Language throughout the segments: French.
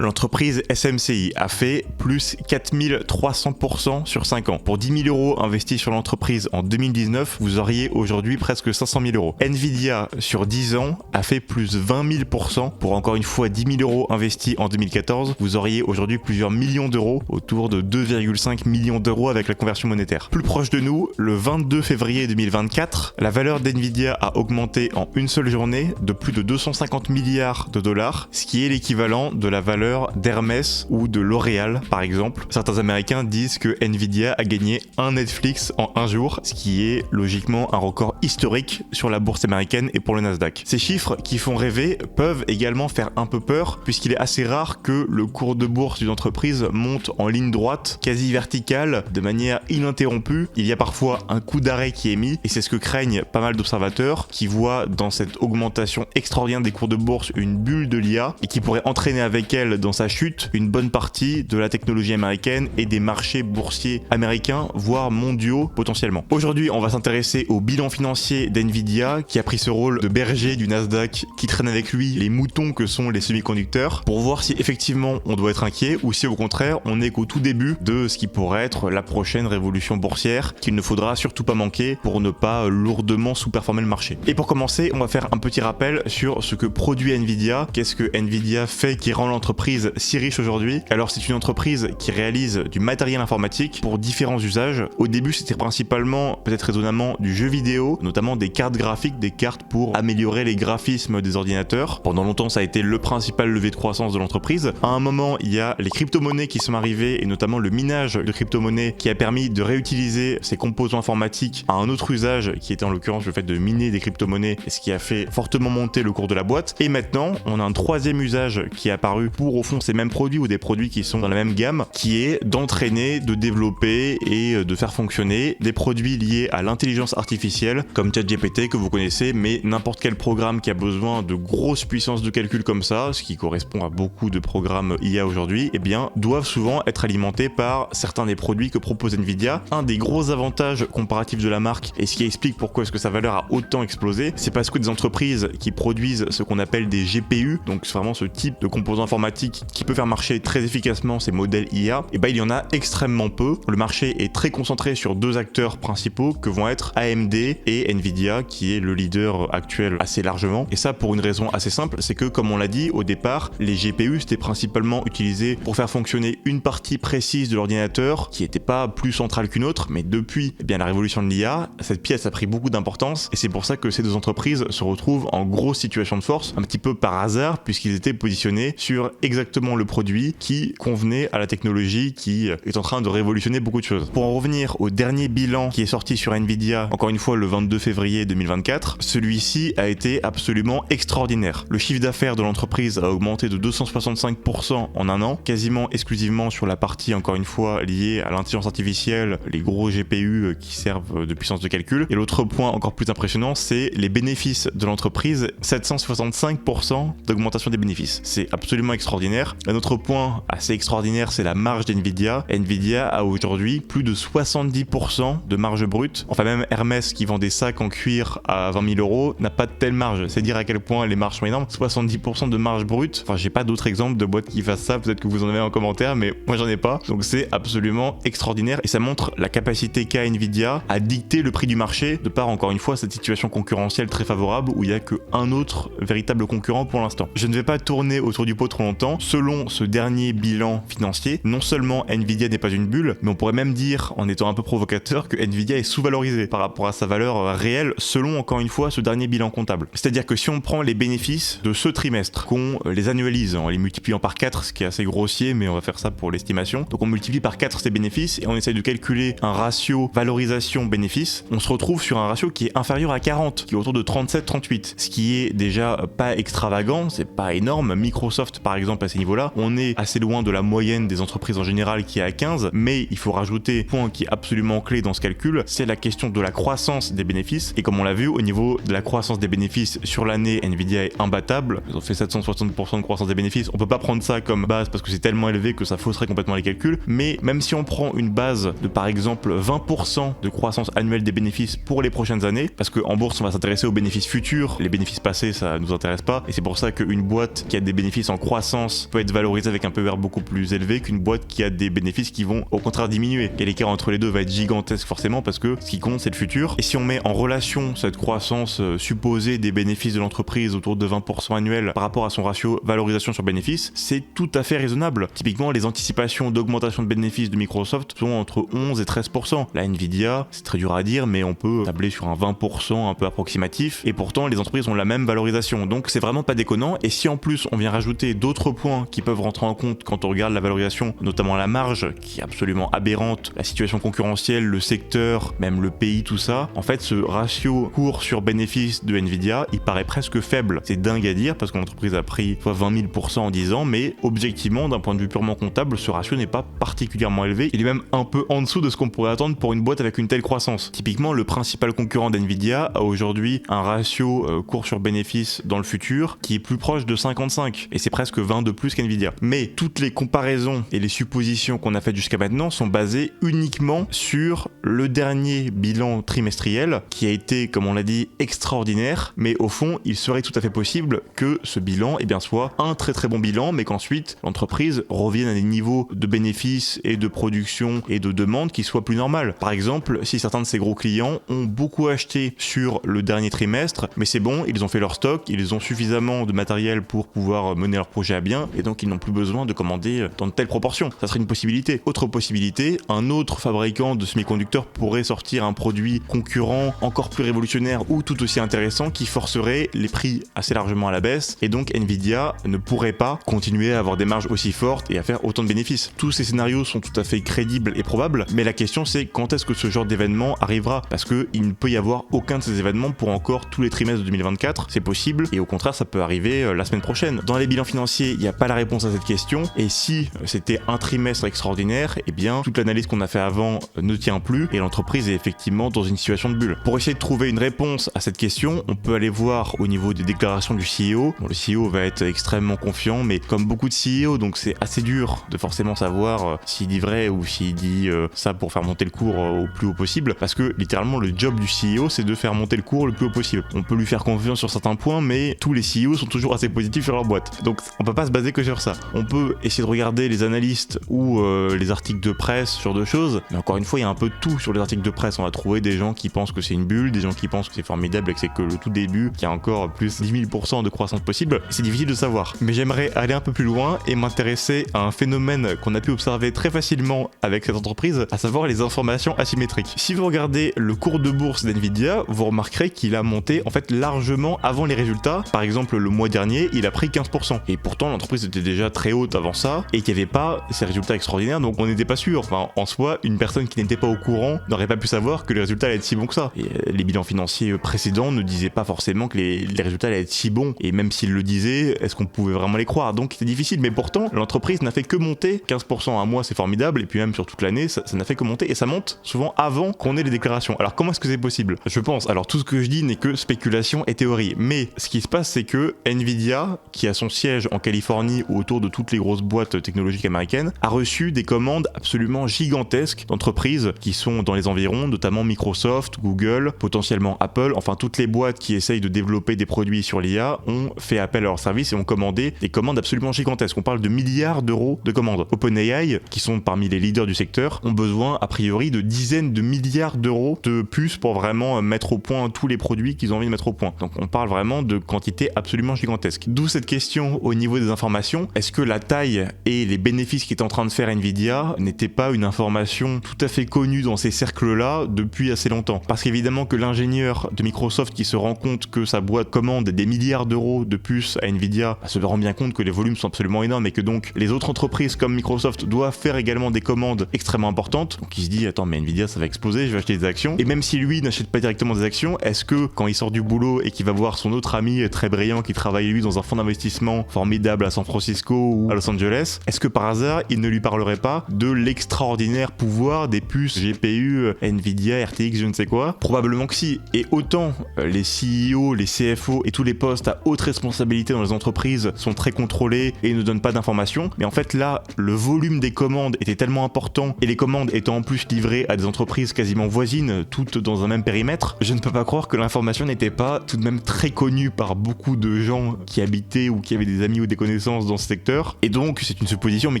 l'entreprise SMCI a fait plus 4300% sur 5 ans. Pour 10 000 € investis sur l'entreprise en 2019, vous auriez aujourd'hui presque 500 000 €. Nvidia, sur 10 ans, a fait plus 20 000%. Pour encore une fois 10 000 € investis en 2014, vous auriez aujourd'hui plusieurs millions d'euros, autour de 2,5 millions d'euros avec la conversion monétaire. Plus proche de nous, le 22 février 2024, la valeur d'Nvidia a augmenté en une seule journée de plus de 250 milliards de dollars, ce qui est l'équivalent de la valeur d'Hermès ou de L'Oréal par exemple. Certains américains disent que Nvidia a gagné un Netflix en un jour, ce qui est logiquement un record historique sur la bourse américaine et pour le Nasdaq. Ces chiffres qui font rêver peuvent également faire un peu peur, puisqu'il est assez rare que le cours de bourse d'une entreprise monte en ligne droite, quasi verticale, de manière ininterrompue. Il y a parfois un coup d'arrêt qui est mis, et c'est ce que craignent pas mal d'observateurs qui voient dans cette augmentation extraordinaire des cours de bourse une bulle de l'IA et qui pourrait entraîner avec elle dans sa chute une bonne partie de la technologie américaine et des marchés boursiers américains, voire mondiaux potentiellement. Aujourd'hui, on va s'intéresser au bilan financier d'Nvidia qui a pris ce rôle de berger du Nasdaq qui traîne avec lui les moutons que sont les semi-conducteurs pour voir si effectivement on doit être inquiet ou si au contraire on n'est qu'au tout début de ce qui pourrait être la prochaine révolution boursière qu'il ne faudra surtout pas manquer pour ne pas lourdement sous-performer le marché. Et pour commencer, on va faire un petit rappel sur ce que produit Nvidia, qu'est-ce que Nvidia fait qui rend l'entreprise si riche aujourd'hui. Alors c'est une entreprise qui réalise du matériel informatique pour différents usages. Au début c'était principalement, peut-être raisonnamment, du jeu vidéo, notamment des cartes graphiques, des cartes pour améliorer les graphismes des ordinateurs. Pendant longtemps ça a été le principal levier de croissance de l'entreprise. À un moment il y a les crypto-monnaies qui sont arrivées et notamment le minage de crypto-monnaies qui a permis de réutiliser ces composants informatiques à un autre usage qui était en l'occurrence le fait de miner des crypto-monnaies, et ce qui a fait fortement monter le cours de la boîte. Et maintenant on a un troisième usage qui est apparu pour au fond ces mêmes produits ou des produits qui sont dans la même gamme, qui est d'entraîner, de développer et de faire fonctionner des produits liés à l'intelligence artificielle comme ChatGPT que vous connaissez, mais n'importe quel programme qui a besoin de grosses puissances de calcul comme ça, ce qui correspond à beaucoup de programmes IA aujourd'hui, eh bien doivent souvent être alimentés par certains des produits que propose Nvidia. Un des gros avantages comparatifs de la marque et ce qui explique pourquoi est-ce que sa valeur a autant explosé, c'est parce que des entreprises qui produisent ce qu'on appelle des GPU, donc c'est vraiment ce type de composants informatiques qui peut faire marcher très efficacement ces modèles IA, et ben il y en a extrêmement peu. Le marché est très concentré sur deux acteurs principaux que vont être AMD et Nvidia qui est le leader actuel assez largement, et ça pour une raison assez simple, c'est que comme on l'a dit au départ, les GPU c'était principalement utilisé pour faire fonctionner une partie précise de l'ordinateur qui n'était pas plus centrale qu'une autre, mais depuis eh bien, la révolution de l'IA, cette pièce a pris beaucoup d'importance et c'est pour ça que ces deux entreprises se retrouvent en grosse situation de force, un petit peu par hasard puisqu'ils étaient positionnés sur exactement le produit qui convenait à la technologie qui est en train de révolutionner beaucoup de choses. Pour en revenir au dernier bilan qui est sorti sur Nvidia, encore une fois le 22 février 2024, celui-ci a été absolument extraordinaire. Le chiffre d'affaires de l'entreprise a augmenté de 265% en un an, quasiment exclusivement sur la partie encore une fois liée à l'intelligence artificielle, les gros GPU qui servent de puissance de calcul. Et l'autre point encore plus impressionnant, c'est les bénéfices de l'entreprise, 765% d'augmentation des bénéfices. C'est absolument extraordinaire. Un autre point assez extraordinaire, c'est la marge d'Nvidia. Nvidia a aujourd'hui plus de 70% de marge brute. Enfin même Hermès qui vend des sacs en cuir à 20 000 € n'a pas de telle marge. C'est dire à quel point les marges sont énormes. 70% de marge brute. Enfin j'ai pas d'autres exemples de boîtes qui fassent ça. Peut-être que vous en avez en commentaire, mais moi j'en ai pas. Donc c'est absolument extraordinaire et ça montre la capacité qu'a Nvidia à dicter le prix du marché de par encore une fois cette situation concurrentielle très favorable où il n'y a qu'un autre véritable concurrent pour l'instant. Je ne vais pas tourner autour du pot trop longtemps. Selon ce dernier bilan financier, non seulement Nvidia n'est pas une bulle, mais on pourrait même dire, en étant un peu provocateur, que Nvidia est sous-valorisé par rapport à sa valeur réelle selon encore une fois ce dernier bilan comptable. C'est-à-dire que si on prend les bénéfices de ce trimestre, qu'on les annualise en les multipliant par 4, ce qui est assez grossier, mais on va faire ça pour l'estimation. Donc on multiplie par 4 ces bénéfices et on essaie de calculer un ratio valorisation-bénéfice. On se retrouve sur un ratio qui est inférieur à 40, qui est autour de 37-38, ce qui est déjà pas extravagant, c'est pas énorme. Microsoft par exemple à ces niveaux-là, on est assez loin de la moyenne des entreprises en général qui est à 15, mais il faut rajouter, point qui est absolument clé dans ce calcul, c'est la question de la croissance des bénéfices. Et comme on l'a vu, au niveau de la croissance des bénéfices sur l'année, Nvidia est imbattable. Ils ont fait 760% de croissance des bénéfices. On peut pas prendre ça comme base parce que c'est tellement élevé que ça fausserait complètement les calculs. Mais même si on prend une base de par exemple 20% de croissance annuelle des bénéfices pour les prochaines années, parce qu'en bourse on va s'intéresser aux bénéfices futurs, les bénéfices passés ça nous intéresse pas. Et c'est pour ça qu'une boîte qui a des bénéfices en croissance croissance peut être valorisée avec un PER beaucoup plus élevé qu'une boîte qui a des bénéfices qui vont au contraire diminuer. Et l'écart entre les deux va être gigantesque forcément parce que ce qui compte c'est le futur. Et si on met en relation cette croissance supposée des bénéfices de l'entreprise autour de 20% annuel par rapport à son ratio valorisation sur bénéfice, c'est tout à fait raisonnable. Typiquement, les anticipations d'augmentation de bénéfices de Microsoft sont entre 11 et 13%. La Nvidia, c'est très dur à dire, mais on peut tabler sur un 20% un peu approximatif, et pourtant les entreprises ont la même valorisation. Donc c'est vraiment pas déconnant, et si en plus on vient rajouter d'autres points qui peuvent rentrer en compte quand on regarde la valorisation, notamment la marge, qui est absolument aberrante, la situation concurrentielle, le secteur, même le pays, tout ça, en fait ce ratio cours sur bénéfice de Nvidia, il paraît presque faible. C'est dingue à dire, parce que l'entreprise a pris soit 20 000% en 10 ans, mais objectivement, d'un point de vue purement comptable, ce ratio n'est pas particulièrement élevé, il est même un peu en dessous de ce qu'on pourrait attendre pour une boîte avec une telle croissance. Typiquement, le principal concurrent d'Nvidia a aujourd'hui un ratio cours sur bénéfice dans le futur qui est plus proche de 55, et c'est presque 20 de plus qu'Nvidia. Mais toutes les comparaisons et les suppositions qu'on a faites jusqu'à maintenant sont basées uniquement sur le dernier bilan trimestriel qui a été, comme on l'a dit, extraordinaire, mais au fond, il serait tout à fait possible que ce bilan soit un très très bon bilan, mais qu'ensuite l'entreprise revienne à des niveaux de bénéfices et de production et de demande qui soient plus normales. Par exemple, si certains de ces gros clients ont beaucoup acheté sur le dernier trimestre, mais c'est bon, ils ont fait leur stock, ils ont suffisamment de matériel pour pouvoir mener leur projet à bien, et donc ils n'ont plus besoin de commander dans de telles proportions. Ça serait une possibilité. Autre possibilité, un autre fabricant de semi-conducteurs pourrait sortir un produit concurrent encore plus révolutionnaire ou tout aussi intéressant qui forcerait les prix assez largement à la baisse, et donc Nvidia ne pourrait pas continuer à avoir des marges aussi fortes et à faire autant de bénéfices. Tous ces scénarios sont tout à fait crédibles et probables, mais la question c'est quand est-ce que ce genre d'événement arrivera, parce qu'il ne peut y avoir aucun de ces événements pour encore tous les trimestres de 2024, c'est possible, et au contraire ça peut arriver la semaine prochaine. Dans les bilans financiers, il n'y a pas la réponse à cette question, et si c'était un trimestre extraordinaire, eh bien toute l'analyse qu'on a fait avant ne tient plus, et l'entreprise est effectivement dans une situation de bulle. Pour essayer de trouver une réponse à cette question, on peut aller voir au niveau des déclarations du CEO. Bon, le CEO va être extrêmement confiant, mais comme beaucoup de CEO, donc c'est assez dur de forcément savoir s'il dit vrai ou s'il dit ça pour faire monter le cours au plus haut possible, parce que littéralement le job du CEO c'est de faire monter le cours le plus haut possible. On peut lui faire confiance sur certains points, mais tous les CEO sont toujours assez positifs sur leur boîte, donc on peut pas se baser que sur ça. On peut essayer de regarder les analystes ou les articles de presse sur deux choses, mais encore une fois il y a un peu de tout sur les articles de presse. On va trouver des gens qui pensent que c'est une bulle, des gens qui pensent que c'est formidable et que c'est que le tout début, qu'il y a encore plus 10 000% de croissance possible. C'est difficile de savoir, mais j'aimerais aller un peu plus loin et m'intéresser à un phénomène qu'on a pu observer très facilement avec cette entreprise, à savoir les informations asymétriques. Si vous regardez le cours de bourse d'Nvidia, vous remarquerez qu'il a monté en fait largement avant les résultats. Par exemple, le mois dernier, il a pris 15%. Et pourtant, l'entreprise était déjà très haute avant ça et qu'il n'y avait pas ces résultats extraordinaires, donc on n'était pas sûr. Enfin, en soi, une personne qui n'était pas au courant n'aurait pas pu savoir que les résultats allaient être si bons que ça. Et les bilans financiers précédents ne disaient pas forcément que les résultats allaient être si bons. Et même s'ils le disaient, est-ce qu'on pouvait vraiment les croire? Donc c'est difficile, mais pourtant, l'entreprise n'a fait que monter. 15% à un mois, c'est formidable, et puis même sur toute l'année, ça n'a fait que monter, et ça monte souvent avant qu'on ait les déclarations. Alors comment est-ce que c'est possible? Je pense, alors tout ce que je dis n'est que spéculation et théorie, mais ce qui se passe, c'est que Nvidia, qui a son siège en Californie ou autour de toutes les grosses boîtes technologiques américaines, a reçu des commandes absolument gigantesques d'entreprises qui sont dans les environs, notamment Microsoft, Google, potentiellement Apple, enfin toutes les boîtes qui essayent de développer des produits sur l'IA ont fait appel à leurs services et ont commandé des commandes absolument gigantesques. On parle de milliards d'euros de commandes. OpenAI, qui sont parmi les leaders du secteur, ont besoin a priori de dizaines de milliards d'euros de puces pour vraiment mettre au point tous les produits qu'ils ont envie de mettre au point. Donc on parle vraiment de quantités absolument gigantesques. D'où cette question au niveau des informations, est-ce que la taille et les bénéfices qu'est en train de faire Nvidia n'étaient pas une information tout à fait connue dans ces cercles-là depuis assez longtemps? Parce qu'évidemment que l'ingénieur de Microsoft qui se rend compte que sa boîte commande des milliards d'euros de puces à Nvidia se rend bien compte que les volumes sont absolument énormes et que donc les autres entreprises comme Microsoft doivent faire également des commandes extrêmement importantes. Donc il se dit attends, mais Nvidia ça va exploser, je vais acheter des actions. Et même si lui n'achète pas directement des actions, est-ce que quand il sort du boulot et qu'il va voir son autre ami très brillant qui travaille lui dans un fonds d'investissement formidable à San Francisco ou à Los Angeles, est-ce que par hasard il ne lui parlerait pas de l'extraordinaire pouvoir des puces GPU, Nvidia, RTX, je ne sais quoi? Probablement que si. Et autant les CEO, les CFO et tous les postes à haute responsabilité dans les entreprises sont très contrôlés et ne donnent pas d'informations, mais en fait là, le volume des commandes était tellement important et les commandes étant en plus livrées à des entreprises quasiment voisines, toutes dans un même périmètre, je ne peux pas croire que l'information n'était pas tout de même très connue par beaucoup de gens qui habitaient ou qui avaient des amis ou des connaissances connaissances dans ce secteur. Et donc, c'est une supposition, mais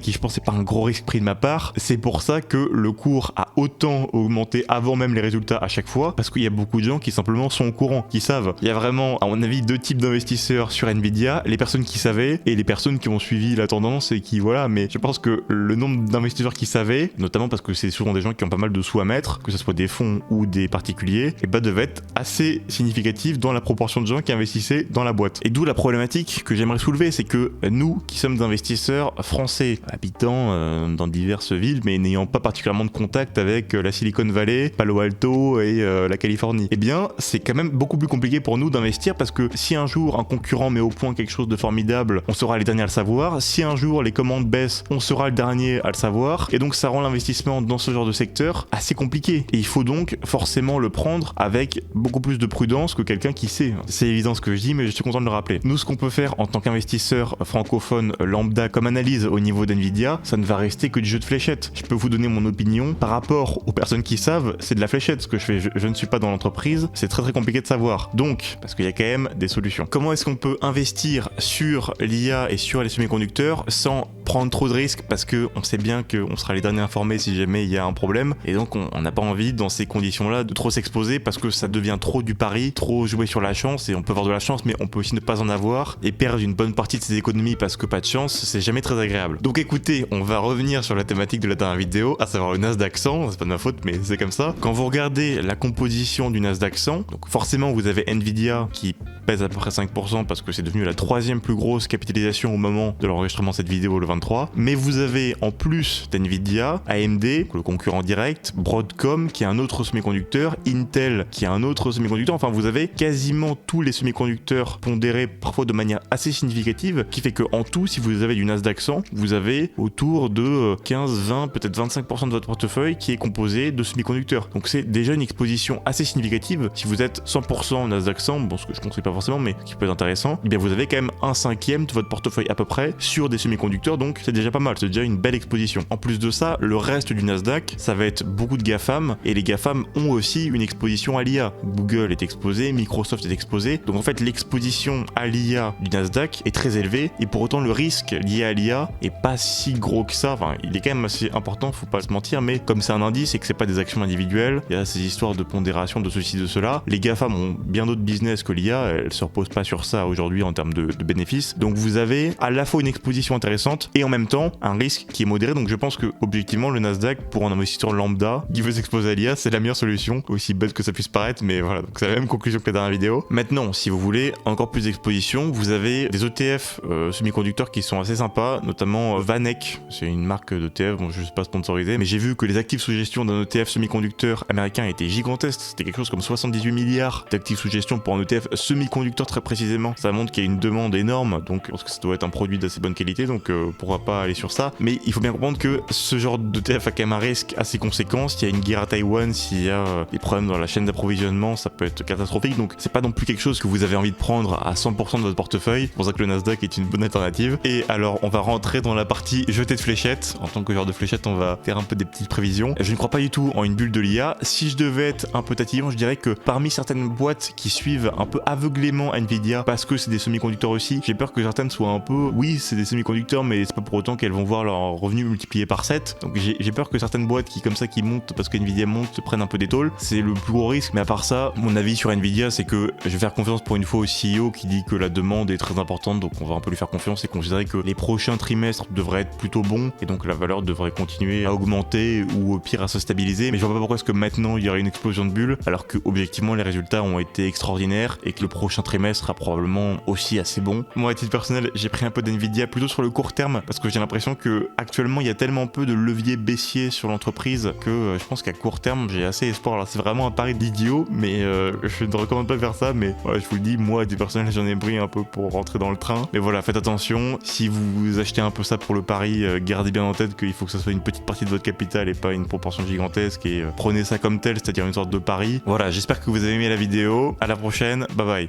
qui je pense n'est pas un gros risque pris de ma part. C'est pour ça que le cours a autant augmenté avant même les résultats à chaque fois, parce qu'il y a beaucoup de gens qui simplement sont au courant, qui savent. Il y a vraiment, à mon avis, deux types d'investisseurs sur Nvidia, les personnes qui savaient et les personnes qui ont suivi la tendance et qui, voilà, mais je pense que le nombre d'investisseurs qui savaient, notamment parce que c'est souvent des gens qui ont pas mal de sous à mettre, que ce soit des fonds ou des particuliers, et bah devait être assez significatif dans la proportion de gens qui investissaient dans la boîte. Et d'où la problématique que j'aimerais soulever, c'est que nous, qui sommes des investisseurs français, habitant dans diverses villes, mais n'ayant pas particulièrement de contact avec la Silicon Valley, Palo Alto et la Californie, eh bien, c'est quand même beaucoup plus compliqué pour nous d'investir parce que si un jour un concurrent met au point quelque chose de formidable, on sera les derniers à le savoir. Si un jour les commandes baissent, on sera le dernier à le savoir. Et donc, ça rend l'investissement dans ce genre de secteur assez compliqué. Et il faut donc forcément le prendre avec beaucoup plus de prudence que quelqu'un qui sait. C'est évident ce que je dis, mais je suis content de le rappeler. Nous, ce qu'on peut faire en tant qu'investisseur francophone lambda comme analyse au niveau d'Nvidia, ça ne va rester que du jeu de fléchettes. Je peux vous donner mon opinion par rapport aux personnes qui savent, c'est de la fléchette ce que je fais. Je ne suis pas dans l'entreprise, c'est très très compliqué de savoir. Donc, parce qu'il y a quand même des solutions. Comment est-ce qu'on peut investir sur l'IA et sur les semi-conducteurs sans prendre trop de risques, parce qu'on sait bien qu'on sera les derniers informés si jamais il y a un problème, et donc on n'a pas envie dans ces conditions-là de trop s'exposer parce que ça devient trop du pari, trop jouer sur la chance, et on peut avoir de la chance mais on peut aussi ne pas en avoir et perdre une bonne partie de ses économies parce que pas de chance, c'est jamais très agréable. Donc écoutez, on va revenir sur la thématique de la dernière vidéo, à savoir le Nasdaq 100, c'est pas de ma faute mais c'est comme ça. Quand vous regardez la composition du Nasdaq 100, donc forcément vous avez Nvidia qui pèse à peu près 5% parce que c'est devenu la troisième plus grosse capitalisation au moment de l'enregistrement de cette vidéo le 23, mais vous avez en plus d'Nvidia, AMD, le concurrent direct, Broadcom qui est un autre semi-conducteur, Intel qui est un autre semi-conducteur, enfin vous avez quasiment tous les semi-conducteurs pondérés parfois de manière assez significative, qui fait que en tout, si vous avez du Nasdaq 100, vous avez autour de 15, 20, peut-être 25% de votre portefeuille qui est composé de semi-conducteurs. Donc c'est déjà une exposition assez significative. Si vous êtes 100% Nasdaq 100, bon ce que je ne conseille pas forcément mais qui peut être intéressant, eh bien vous avez quand même un cinquième de votre portefeuille à peu près sur des semi-conducteurs, donc c'est déjà pas mal, c'est déjà une belle exposition. En plus de ça, le reste du Nasdaq, ça va être beaucoup de GAFAM, et les GAFAM ont aussi une exposition à l'IA. Google est exposé, Microsoft est exposé, donc en fait l'exposition à l'IA du Nasdaq est très élevée, et pour autant le risque lié à l'IA est pas si gros que ça, enfin il est quand même assez important, faut pas se mentir, mais comme c'est un indice et que c'est pas des actions individuelles, il y a ces histoires de pondération, de ceci, de cela, les GAFAM ont bien d'autres business que l'IA, elles se reposent pas sur ça aujourd'hui en termes de bénéfices, donc vous avez à la fois une exposition intéressante et en même temps un risque qui est modéré, donc je pense que objectivement le Nasdaq pour un investisseur lambda qui veut s'exposer à l'IA c'est la meilleure solution, aussi bête que ça puisse paraître, mais voilà, donc c'est la même conclusion que la dernière vidéo. Maintenant, si vous voulez encore plus d'exposition, vous avez des ETF semi-conducteurs qui sont assez sympas, notamment Vanek, c'est une marque d'ETF, bon je ne suis pas sponsorisé, mais j'ai vu que les actifs sous gestion d'un ETF semi-conducteur américain étaient gigantesques, c'était quelque chose comme 78 milliards d'actifs sous gestion pour un ETF semi-conducteur très précisément, ça montre qu'il y a une demande énorme, donc je pense que ça doit être un produit d'assez bonne qualité, donc pourquoi pas aller sur ça, mais il faut bien comprendre que ce genre d'ETF a quand même un risque assez conséquent. S'il y a une guerre à Taïwan, s'il y a des problèmes dans la chaîne d'approvisionnement, ça peut être catastrophique, donc c'est pas non plus quelque chose que vous avez envie de prendre à 100% de votre portefeuille, c'est pour ça que le Nasdaq est une bonne alternative. Et alors on va rentrer dans la partie jeter de fléchettes. En tant que joueur de fléchettes, on va faire un peu des petites prévisions. Je ne crois pas du tout en une bulle de l'IA. Si je devais être un peu tatillon, je dirais que parmi certaines boîtes qui suivent un peu aveuglément Nvidia parce que c'est des semi-conducteurs aussi, j'ai peur que certaines soient un peu, oui c'est des semi-conducteurs mais c'est pas pour autant qu'elles vont voir leur revenu multiplié par 7, donc j'ai peur que certaines boîtes qui comme ça qui montent parce que Nvidia monte se prennent un peu des tôles, c'est le plus gros risque. Mais à part ça, mon avis sur Nvidia c'est que je vais faire confiance pour une fois au CEO qui dit que la demande est très importante, donc on va un peu lui faire confiance et considérer que les prochains trimestres devraient être plutôt bons et donc la valeur devrait continuer à augmenter ou au pire à se stabiliser. Mais je vois pas pourquoi est-ce que maintenant il y aurait une explosion de bulles alors que objectivement les résultats ont été extraordinaires et que le prochain trimestre sera probablement aussi assez bon. Moi à titre personnel j'ai pris un peu d'Nvidia plutôt sur le court terme parce que j'ai l'impression que actuellement il y a tellement peu de leviers baissiers sur l'entreprise que je pense qu'à court terme j'ai assez espoir. Alors c'est vraiment un pari d'idiot mais je ne recommande pas de faire ça, mais voilà, je vous le dis, moi à titre personnel j'en ai pris un peu pour rentrer dans le train, mais voilà, faites attention, si vous achetez un peu ça pour le pari, gardez bien en tête qu'il faut que ça soit une petite partie de votre capital et pas une proportion gigantesque, et prenez ça comme tel, c'est-à-dire une sorte de pari. Voilà, j'espère que vous avez aimé la vidéo, à la prochaine, bye bye.